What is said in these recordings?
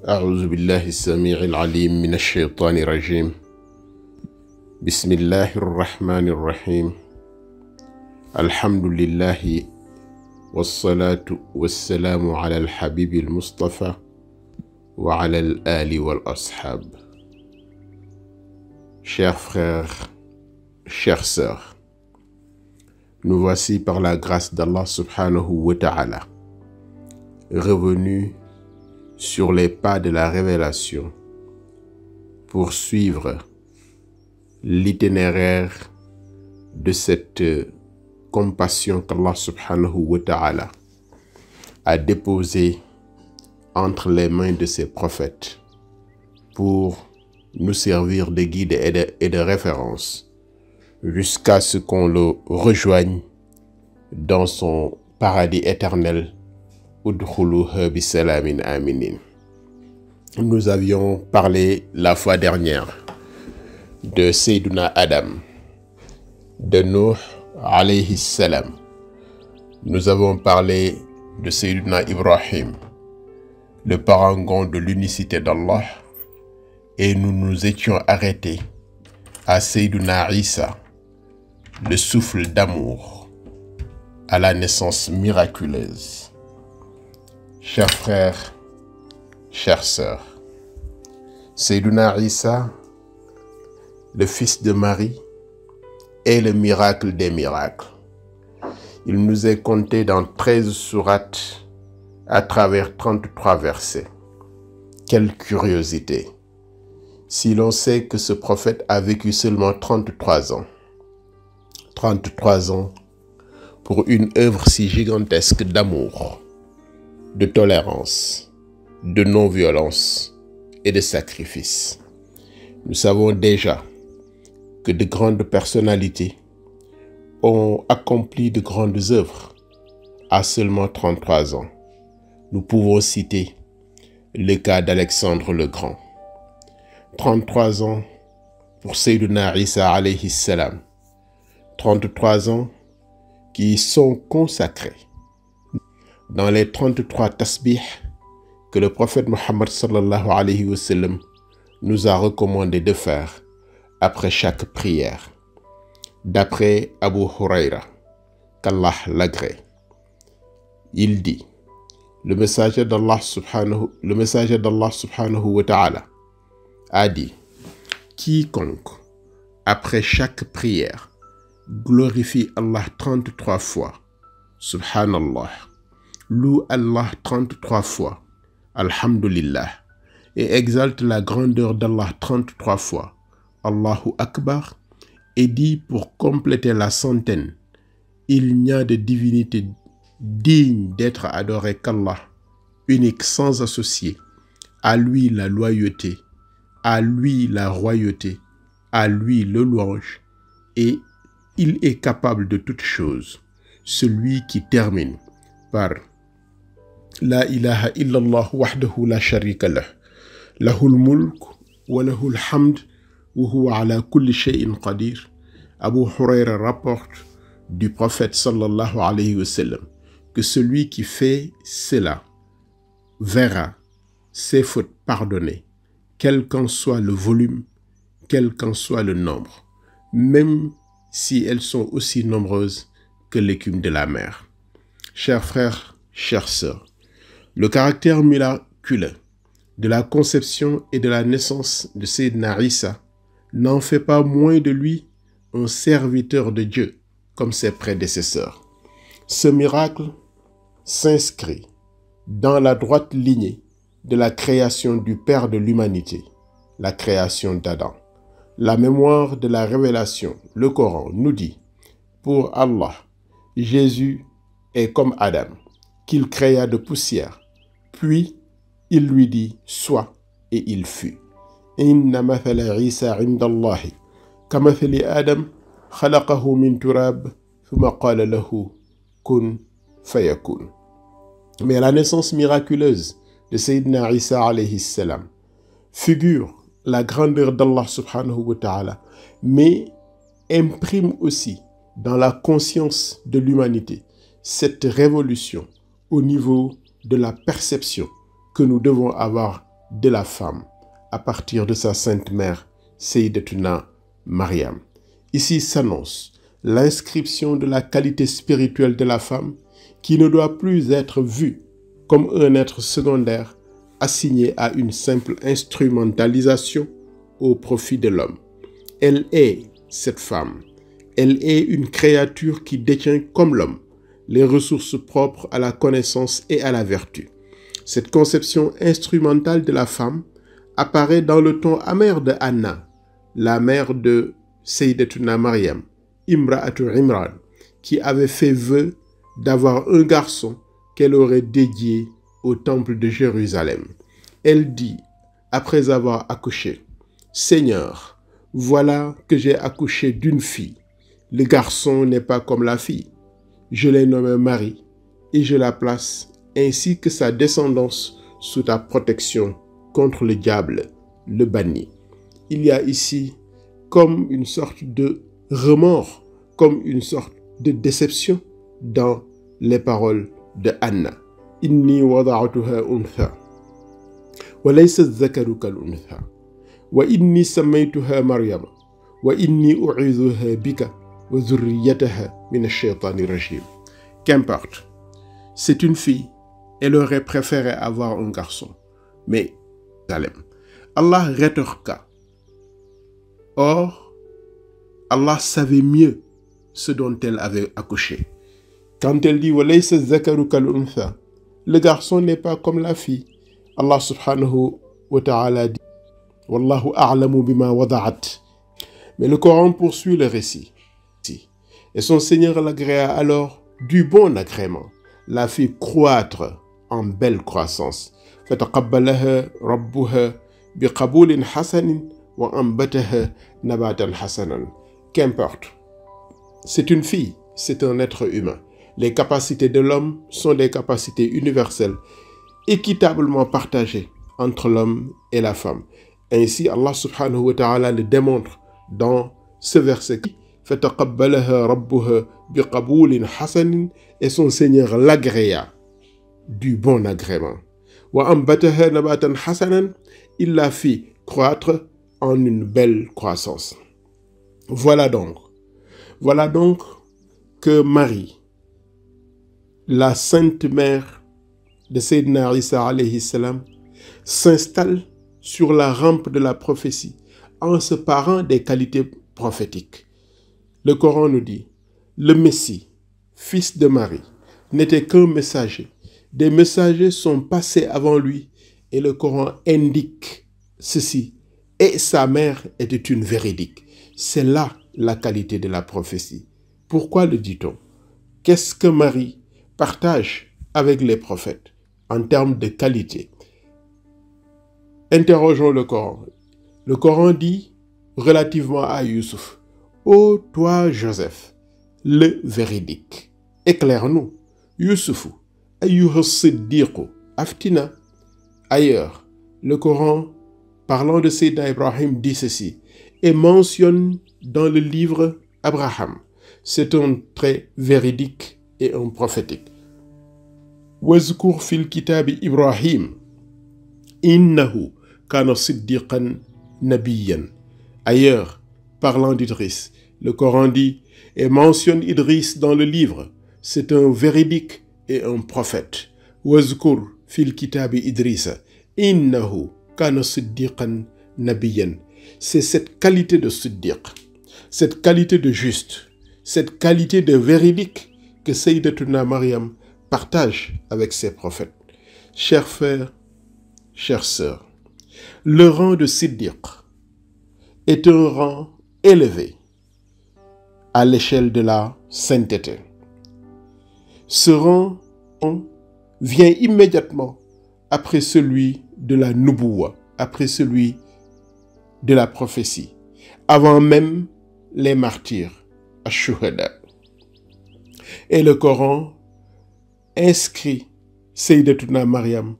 أعوذ بالله السميع العليم من الشيطان الرجيم. بسم الله الرحمن الرحيم. الحمد لله والصلاة والسلام على الحبيب المصطفى وعلى الآل والأصحاب. Chers frères, chères sœurs, nous voici par la grâce d'Allah subhanahu wa ta'ala revenus sur les pas de la révélation pour suivre l'itinéraire de cette compassion qu'Allah subhanahu wa ta'ala a déposée entre les mains de ses prophètes pour nous servir de guide et de référence jusqu'à ce qu'on le rejoigne dans son paradis éternel. Udkhuluha bisalamin aminin. Nous avions parlé la fois dernière de Sayyiduna Adam, de Nuh alayhi salam. Nous avons parlé de Sayyiduna Ibrahim, le parangon de l'unicité d'Allah, et nous nous étions arrêtés à Sayyiduna Isa, le souffle d'amour, à la naissance miraculeuse. Chers frères, chères sœurs, Sayyiduna Isa, le fils de Marie, est le miracle des miracles. Il nous est conté dans 13 sourates à travers 33 versets. Quelle curiosité! Si l'on sait que ce prophète a vécu seulement 33 ans. 33 ans pour une œuvre si gigantesque d'amour, de tolérance, de non-violence et de sacrifice. Nous savons déjà que de grandes personnalités ont accompli de grandes œuvres à seulement 33 ans. Nous pouvons citer le cas d'Alexandre le Grand. 33 ans pour Sayyiduna Isa alayhi salam. 33 ans qui sont consacrés dans les 33 tasbih que le prophète Mohammed sallallahu alayhi wa sallam nous a recommandé de faire après chaque prière. D'après Abu Huraira, qu'Allah l'agrée, il dit, le messager d'Allah subhanahu wa ta'ala a dit, quiconque après chaque prière glorifie Allah 33 fois, subhanallah, loue Allah 33 fois, alhamdulillah, et exalte la grandeur d'Allah 33 fois, Allahu Akbar, et dit pour compléter la centaine, il n'y a de divinité digne d'être adorée qu'Allah, unique sans associé, à lui la loyauté, à lui la royauté, à lui le louange, et il est capable de toutes choses, celui qui termine par La ilaha illallah wahdahu la sharika lah, lahul mulk wa lahul hamd wa huwa ala kulli shay'in qadir. Abu Huraira rapporte du prophète sallallahu alayhi wa sallam que celui qui fait cela verra ses fautes pardonnées, quel qu'en soit le volume, quel qu'en soit le nombre, même si elles sont aussi nombreuses que l'écume de la mer. Chers frères, chères sœurs, le caractère miraculeux de la conception et de la naissance de Sayyidina Isa n'en fait pas moins de lui un serviteur de Dieu comme ses prédécesseurs. Ce miracle s'inscrit dans la droite lignée de la création du Père de l'humanité, la création d'Adam. La mémoire de la révélation, le Coran, nous dit, pour Allah, Jésus est comme Adam, qu'il créa de poussière, puis il lui dit, sois, et il fut. Inna mathala Isa indallahi, kamathali Adam, khalaqahu min turab, thumma qala lahu, kun fayakun. Mais la naissance miraculeuse de Sayyidina Isa alayhi salam figure la grandeur d'Allah subhanahu wa ta'ala, mais imprime aussi dans la conscience de l'humanité cette révolution au niveau de la perception que nous devons avoir de la femme à partir de sa sainte mère, Sayyidatuna Maryam. Ici s'annonce l'inscription de la qualité spirituelle de la femme qui ne doit plus être vue comme un être secondaire assigné à une simple instrumentalisation au profit de l'homme. Elle est, cette femme, elle est une créature qui détient comme l'homme les ressources propres à la connaissance et à la vertu. Cette conception instrumentale de la femme apparaît dans le ton amer de Anna, la mère de Sayyidatuna Maryam, Imra'atu Imran, qui avait fait vœu d'avoir un garçon qu'elle aurait dédié au temple de Jérusalem. Elle dit, après avoir accouché, « Seigneur, voilà que j'ai accouché d'une fille. Le garçon n'est pas comme la fille. Je l'ai nommé Marie et je la place ainsi que sa descendance sous ta protection contre le diable, le banni. » Il y a ici comme une sorte de remords, comme une sorte de déception dans les paroles de Anna. « Inni wada'tuha untha, wa laysa dhakaru kal untha, wa inni sammaytuha Maryama, wa inni u'idhuha bika wa dhurriyyataha min ash-shaytani rajim. » Qu'importe, c'est une fille, elle aurait préféré avoir un garçon. Mais, Allah rétorqua. Or, Allah savait mieux ce dont elle avait accouché. Quand elle dit « Walaysa dhakaru kal untha », le garçon n'est pas comme la fille. Allah subhanahu wa ta'ala dit « Wallahu a'lamu bima wada'at ». Mais le Coran poursuit le récit. Et son Seigneur l'agréa alors du bon agrément, la fit croître en belle croissance. « Fataqabbalaha rabbuha biqabulin hasanin wa ambataha nabatan hasanan » Qu'importe. C'est une fille, c'est un être humain. Les capacités de l'homme sont des capacités universelles, équitablement partagées entre l'homme et la femme. Ainsi, Allah subhanahu wa ta'ala le démontre dans ce verset qui فَتَقَبَّلَهَا رَبُّهَا بِقَبُولٍ حَسَنٍ et son Seigneur l'agréa du bon agrément. وَأَنْبَتَهَا نَبَاتًا حَسَنًا il la fit croître en une belle croissance. Voilà donc que Marie, la sainte mère de Sayyidina Isa alayhi salam, s'installe sur la rampe de la prophétie en se parant des qualités prophétiques. Le Coran nous dit, le Messie, fils de Marie, n'était qu'un messager. Des messagers sont passés avant lui et le Coran indique ceci. Et sa mère était une véridique. C'est là la qualité de la prophétie. Pourquoi le dit-on? Qu'est-ce que Marie partage avec les prophètes en termes de qualité? Interrogeons le Coran. Le Coran dit relativement à Youssouf, « Ô toi Joseph, le véridique, éclaire-nous. Youssoufou, ayyuha siddiqu, aftina. » Ailleurs, le Coran, parlant de Sayyidina Ibrahim, dit ceci et mentionne dans le livre Abraham. C'est un trait véridique et un prophétique. « Wazkur fil kitabi Ibrahim, innahu kana siddiqan nabiyyan. » Ailleurs, parlant d'Idriss, le Coran dit et mentionne Idriss dans le livre. C'est un véridique et un prophète. « Wazkur fil kitabi Idrissa, innahu kana siddiqan nabiyyan. » C'est cette qualité de siddiq, cette qualité de juste, cette qualité de véridique que Sayyidatuna Maryam partage avec ses prophètes. Chers frères, chères sœurs, le rang de siddiq est un rang élevé à l'échelle de la sainteté. Ce rang vient immédiatement après celui de la nubuwa, après celui de la prophétie, avant même les martyrs, ash-shuhada. Et le Coran inscrit Sayyidatuna Maryam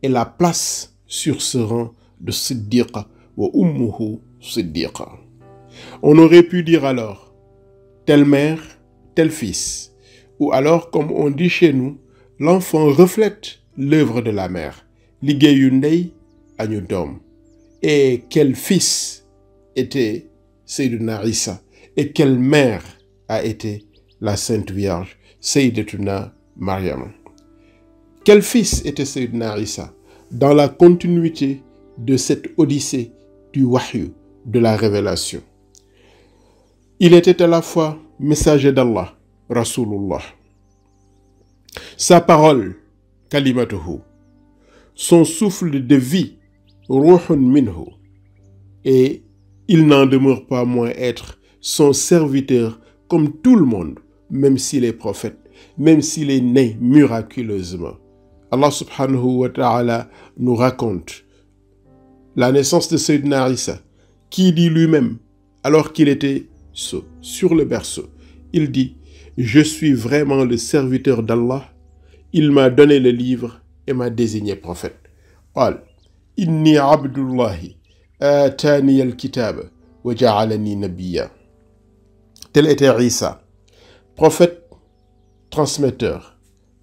et la place sur ce rang de siddiqa wa ummuhu siddiqa. On aurait pu dire alors, telle mère, tel fils, ou alors comme on dit chez nous, l'enfant reflète l'œuvre de la mère. Liggéeyu ndey añu doom. Et quel fils était Sayyiduna Isa, et quelle mère a été la Sainte Vierge, Sayyidatuna Maryam. Quel fils était Sayyiduna Isa dans la continuité de cette odyssée du wahyu, de la révélation. Il était à la fois messager d'Allah, Rasulullah. Sa parole, kalimatuhu, son souffle de vie, ruhun minhu, et il n'en demeure pas moins être son serviteur comme tout le monde, même s'il est prophète, même s'il est né miraculeusement. Allah subhanahu wa ta'ala nous raconte la naissance de Sayyidina Isa, qui dit lui-même, alors qu'il était sur le berceau, il dit « Je suis vraiment le serviteur d'Allah, il m'a donné le livre et m'a désigné prophète. » قال إني عبد الله آتاني الكتاب وجعلني نبيا. Tel était Isa, prophète transmetteur,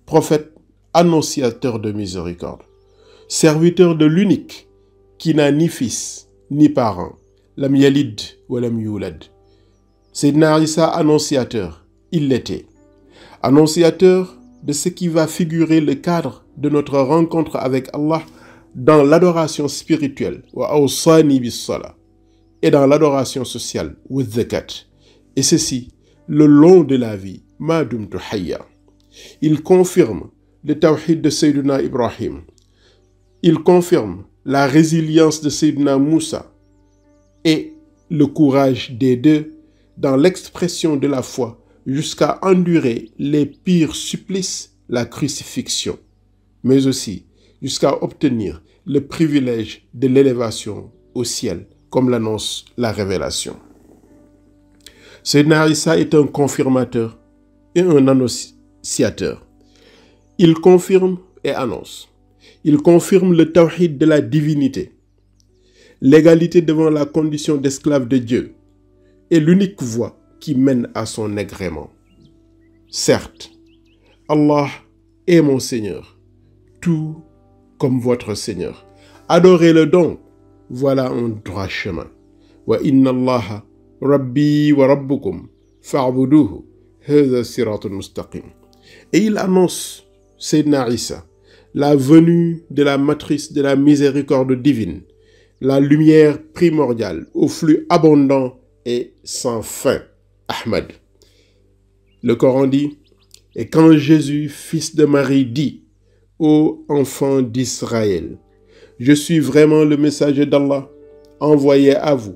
prophète annonciateur de miséricorde, serviteur de l'unique qui n'a ni fils ni parent, lam yalid wa lam yulad. Sayyidina Isa annonciateur, il l'était. Annonciateur de ce qui va figurer le cadre de notre rencontre avec Allah dans l'adoration spirituelle, wa awsani bis-salah, et dans l'adoration sociale, wa zakat. Et ceci, le long de la vie, ma dumtu hayya. Il confirme le tawhid de Sayyidina Ibrahim. Il confirme la résilience de Sayyidina Moussa et le courage des deux dans l'expression de la foi jusqu'à endurer les pires supplices, la crucifixion, mais aussi jusqu'à obtenir le privilège de l'élévation au ciel, comme l'annonce la révélation. Sayyidina Isa est un confirmateur et un annonciateur. Il confirme et annonce. Il confirme le tawhid de la divinité, l'égalité devant la condition d'esclave de Dieu et l'unique voie qui mène à son agrément. Certes, Allah est mon Seigneur, tout comme votre Seigneur. Adorez-le donc, voilà un droit chemin. Wa inna Allaha Rabbi wa Rabbukum fa'buduhu hadha siratul mustaqim. Et il annonce, Sayyidina Isa, la venue de la matrice de la miséricorde divine, la lumière primordiale au flux abondant et sans fin, Ahmad. Le Coran dit, et quand Jésus, fils de Marie, dit, ô enfants d'Israël, je suis vraiment le messager d'Allah, envoyé à vous,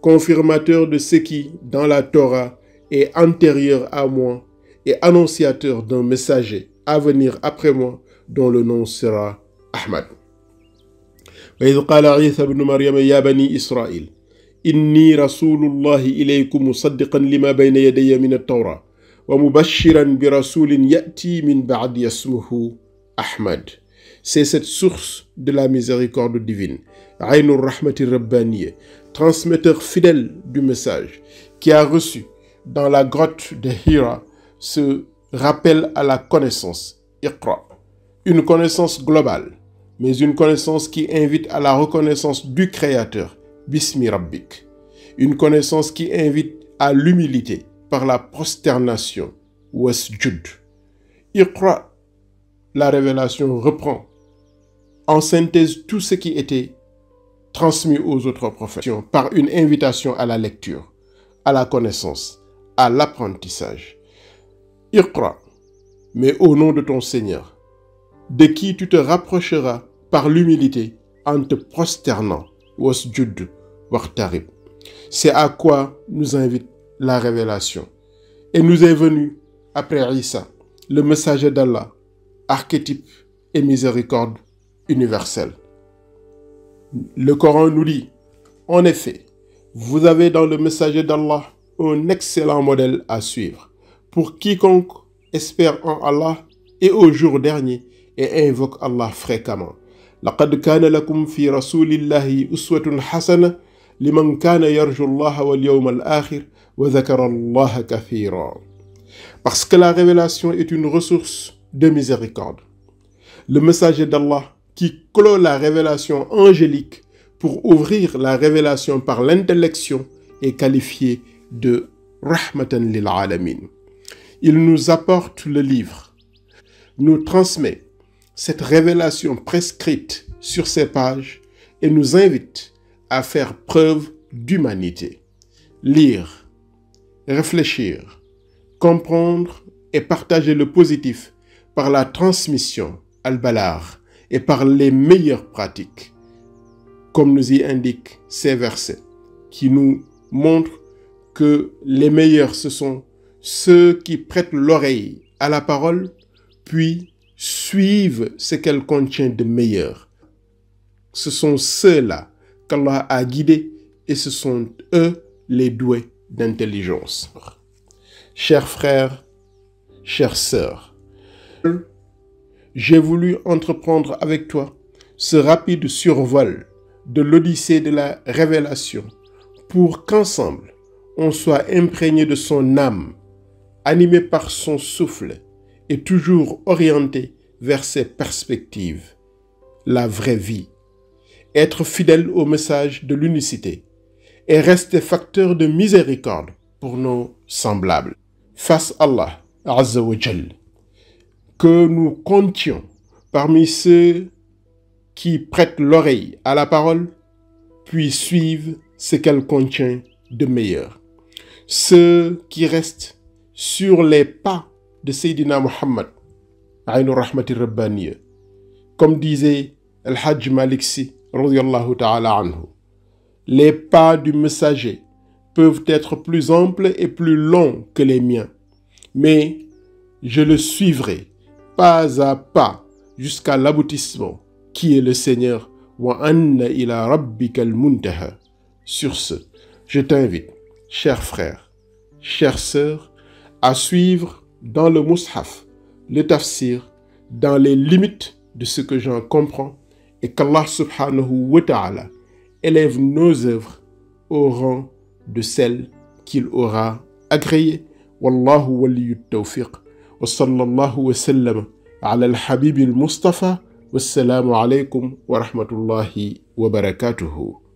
confirmateur de ce qui, dans la Torah, est antérieur à moi et annonciateur d'un messager à venir après moi, dont le nom sera Ahmad. وإذ قال عيسى بن مريم يا بني إسرائيل إني رسول الله إليكم مصدقا لما بين يدي من التوراة ومبشرا برسول يأتي من بعد اسمه Ahmad. C'est cette source de la miséricorde divine, Aynur Rahmati Rabbaniye, transmetteur fidèle du message, qui a reçu dans la grotte de Hira ce rappel à la connaissance, Iqra, une connaissance globale, mais une connaissance qui invite à la reconnaissance du Créateur, Bismi Rabbik, une connaissance qui invite à l'humilité par la prosternation, Wasjud. Iqra, la révélation reprend en synthèse tout ce qui était transmis aux autres prophètes par une invitation à la lecture, à la connaissance, à l'apprentissage. Iqra, mais au nom de ton Seigneur, de qui tu te rapprocheras par l'humilité en te prosternant, wasjud waqtarib. C'est à quoi nous invite la révélation. Et nous est venu, après Isa, le messager d'Allah, archétype et miséricorde universelle. Le Coran nous dit, en effet, vous avez dans le messager d'Allah un excellent modèle à suivre pour quiconque espère en Allah et au jour dernier et invoque Allah fréquemment. لقد كان لكم في رسول الله أسوة حسنة لمن كان يرجو الله واليوم الآخر وذكر الله كثيرا. Parce que la révélation est une ressource de miséricorde. Le messager d'Allah qui clôt la révélation angélique pour ouvrir la révélation par l'intellection est qualifié de Rahmatan lil Alamin. Il nous apporte le livre, nous transmet cette révélation prescrite sur ces pages et nous invite à faire preuve d'humanité. Lire, réfléchir, comprendre et partager le positif par la transmission al-balagh et par les meilleures pratiques, comme nous y indiquent ces versets qui nous montrent que les meilleurs, ce sont ceux qui prêtent l'oreille à la parole, puis suivent ce qu'elle contient de meilleur. Ce sont ceux-là qu'Allah a guidés et ce sont eux les doués d'intelligence. Chers frères, chères sœurs, j'ai voulu entreprendre avec toi ce rapide survol de l'Odyssée de la révélation pour qu'ensemble, on soit imprégné de son âme, animé par son souffle et toujours orienté vers ses perspectives, la vraie vie, être fidèle au message de l'unicité et rester facteur de miséricorde pour nos semblables. Fasse Allah Azza wa Jal que nous comptions parmi ceux qui prêtent l'oreille à la parole, puis suivent ce qu'elle contient de meilleur. Ceux qui restent sur les pas de Sayyidina Muhammad, Aïnou Rahmati Rabbaniya, comme disait Al-Hajj Malik Sy, radiyallahu ta'ala anhu, les pas du messager peuvent être plus amples et plus longs que les miens, mais je le suivrai pas à pas jusqu'à l'aboutissement qui est le Seigneur. Wa anna ila rabbika al-muntaha. Sur ce, je t'invite, chers frères, chères sœurs, à suivre dans le Mus'haf, le tafsir, dans les limites de ce que j'en comprends, et qu'Allah subhanahu wa ta'ala élève nos œuvres au rang de celles qu'il aura agréées. Wallahu waliyut tawfiq. Wa sallallahu wa sallam ala al-habib al-Mustafa. Wassalamu alaikum wa rahmatullahi wa barakatuhu.